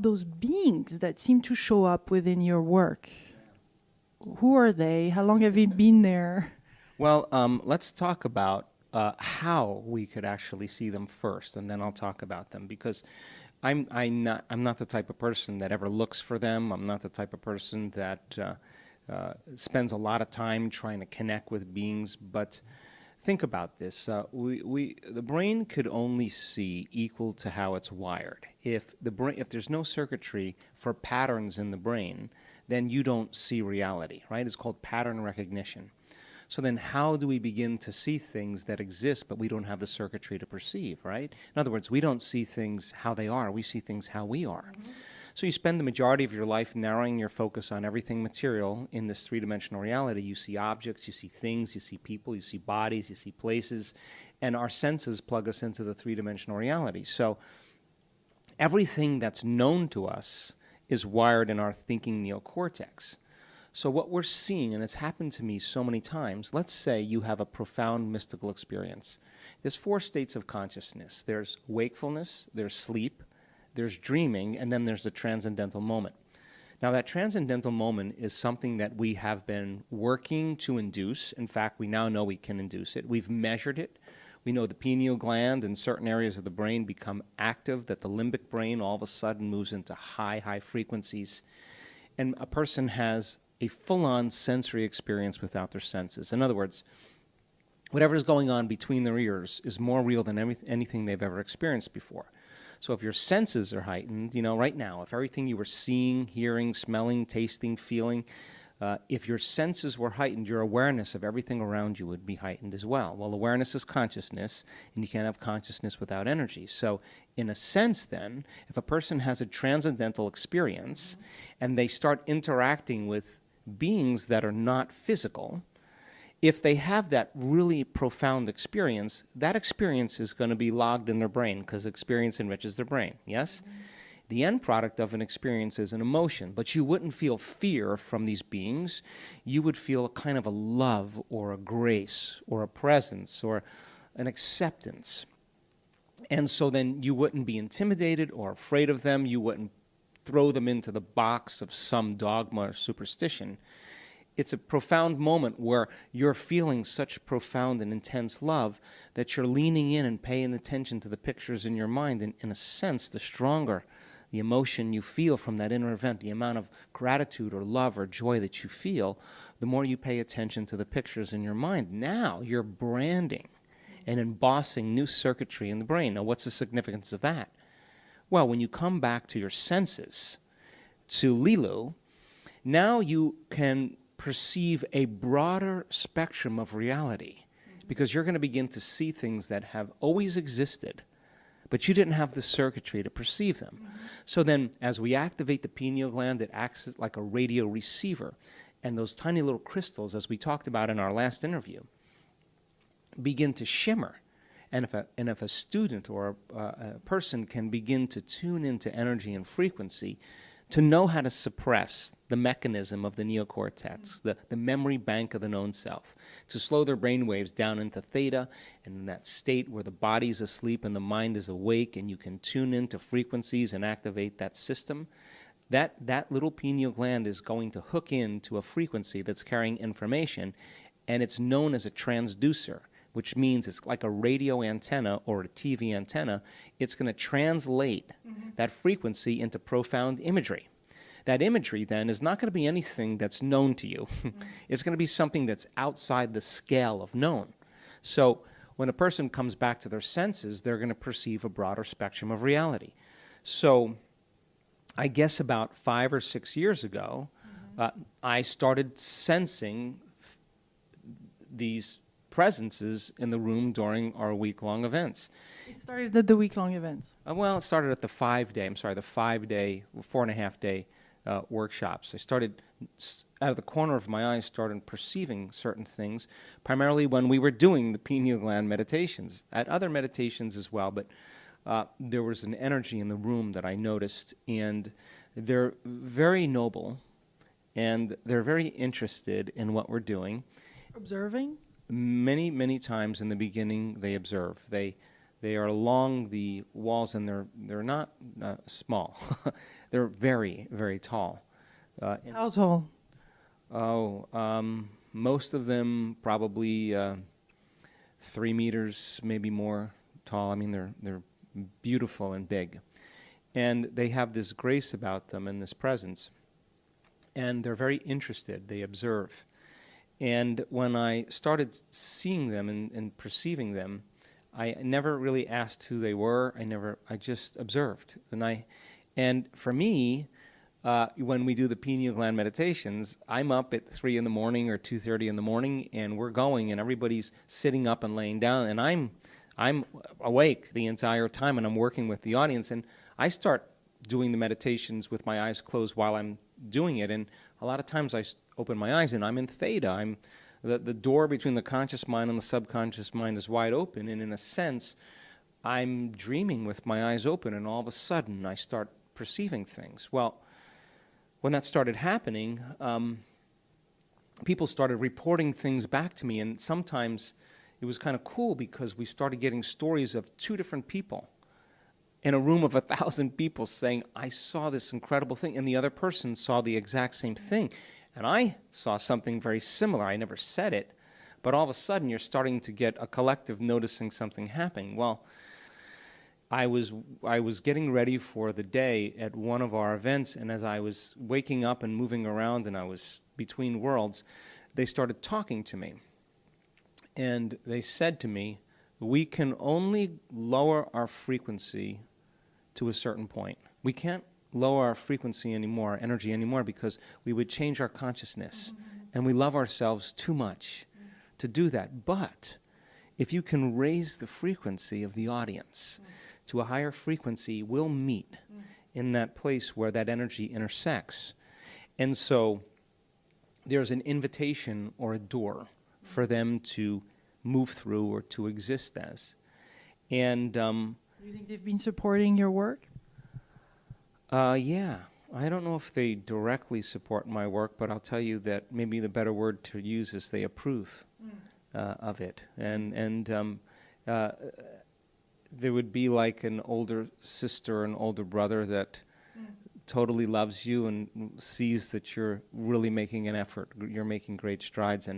those beings that seem to show up within your work. Who are they? How long have you been there? Well, let's talk about how we could actually see them first, and then I'll talk about them, because I'm not the type of person that ever looks for them. I'm not the type of person that spends a lot of time trying to connect with beings. But think about this: the brain could only see equal to how it's wired. If there's no circuitry for patterns in the brain, then you don't see reality. Right? It's called pattern recognition. So then how do we begin to see things that exist but we don't have the circuitry to perceive, right? In other words, we don't see things how they are, we see things how we are. Mm-hmm. So you spend the majority of your life narrowing your focus on everything material in this three-dimensional reality. You see objects, you see things, you see people, you see bodies, you see places, and our senses plug us into the three-dimensional reality. So everything that's known to us is wired in our thinking neocortex. So what we're seeing, and it's happened to me so many times, let's say you have a profound mystical experience. There's 4 states of consciousness. There's wakefulness, there's sleep, there's dreaming, and then there's the transcendental moment. Now that transcendental moment is something that we have been working to induce. In fact, we now know we can induce it. We've measured it. We know the pineal gland in certain areas of the brain become active, that the limbic brain all of a sudden moves into high frequencies. And a person has a full-on sensory experience without their senses. In other words, whatever is going on between their ears is more real than anything they've ever experienced before. So if your senses are heightened, right now, if everything you were seeing, hearing, smelling, tasting, feeling, if your senses were heightened, your awareness of everything around you would be heightened as well. Well, awareness is consciousness, and you can't have consciousness without energy. So in a sense then, if a person has a transcendental experience and they start interacting with beings that are not physical, if they have that really profound experience, that experience is going to be logged in their brain because experience enriches their brain, yes? Mm-hmm. The end product of an experience is an emotion, but you wouldn't feel fear from these beings. You would feel a kind of a love or a grace or a presence or an acceptance. And so then you wouldn't be intimidated or afraid of them. You wouldn't throw them into the box of some dogma or superstition. It's a profound moment where you're feeling such profound and intense love that you're leaning in and paying attention to the pictures in your mind. And in a sense, the stronger the emotion you feel from that inner event, the amount of gratitude or love or joy that you feel, the more you pay attention to the pictures in your mind. Now you're branding and embossing new circuitry in the brain. Now, what's the significance of that? Well, when you come back to your senses, to Lilu, now you can perceive a broader spectrum of reality because you're going to begin to see things that have always existed, but you didn't have the circuitry to perceive them. Mm-hmm. So then, as we activate the pineal gland, it acts like a radio receiver, and those tiny little crystals, as we talked about in our last interview, begin to shimmer. And if a student or a person can begin to tune into energy and frequency, to know how to suppress the mechanism of the neocortex, the memory bank of the known self, to slow their brain waves down into theta, and in that state where the body's asleep and the mind is awake, and you can tune into frequencies and activate that system, that little pineal gland is going to hook into a frequency that's carrying information, and it's known as a transducer, which means it's like a radio antenna or a TV antenna. It's going to translate that frequency into profound imagery. That imagery then is not going to be anything that's known to you. It's going to be something that's outside the scale of known. So when a person comes back to their senses, they're going to perceive a broader spectrum of reality. So I guess about 5 or 6 years ago, I started sensing these presences in the room during our week-long events. It started at the week-long events. Well, it started at the 5-day, 4.5-day workshops. I started, out of the corner of my eye, started perceiving certain things, primarily when we were doing the pineal gland meditations. At other meditations as well, but there was an energy in the room that I noticed, and they're very noble, and they're very interested in what we're doing. Observing? Many times in the beginning, they observe. They They are along the walls, and they're not small. They're very, very tall. How tall? Most of them probably 3 meters, maybe more tall. I mean, they're beautiful and big, and they have this grace about them and this presence, and they're very interested. They observe, and when I started seeing them and perceiving them, I never really asked who they were. I just observed, and for me. When we do the pineal gland meditations, I'm up at 3 in the morning or 2:30 in the morning, and we're going, and everybody's sitting up and laying down, and I'm awake the entire time, and I'm working with the audience, and I start doing the meditations with my eyes closed while I'm doing it, and a lot of times I open my eyes, and I'm in theta. The door between the conscious mind and the subconscious mind is wide open, and in a sense, I'm dreaming with my eyes open, and all of a sudden I start perceiving things. Well, when that started happening, people started reporting things back to me, and sometimes it was kind of cool because we started getting stories of 2 different people in a room of 1,000 people saying, I saw this incredible thing, and the other person saw the exact same thing, and I saw something very similar. I never said it, but all of a sudden you're starting to get a collective noticing something happening. Well, I was getting ready for the day at one of our events, and as I was waking up and moving around and I was between worlds, they started talking to me. And they said to me, we can only lower our frequency to a certain point. We can't lower our frequency anymore, our energy anymore, because we would change our consciousness. And we love ourselves too much to do that. But if you can raise the frequency of the audience to a higher frequency, we'll meet in that place where that energy intersects. And so there's an invitation or a door for them to move through or to exist as. And Do you think they've been supporting your work? yeah, I don't know if they directly support my work, but I'll tell you that maybe the better word to use is they approve of it. And there would be like an older sister, an older brother that totally loves you and sees that you're really making an effort, you're making great strides,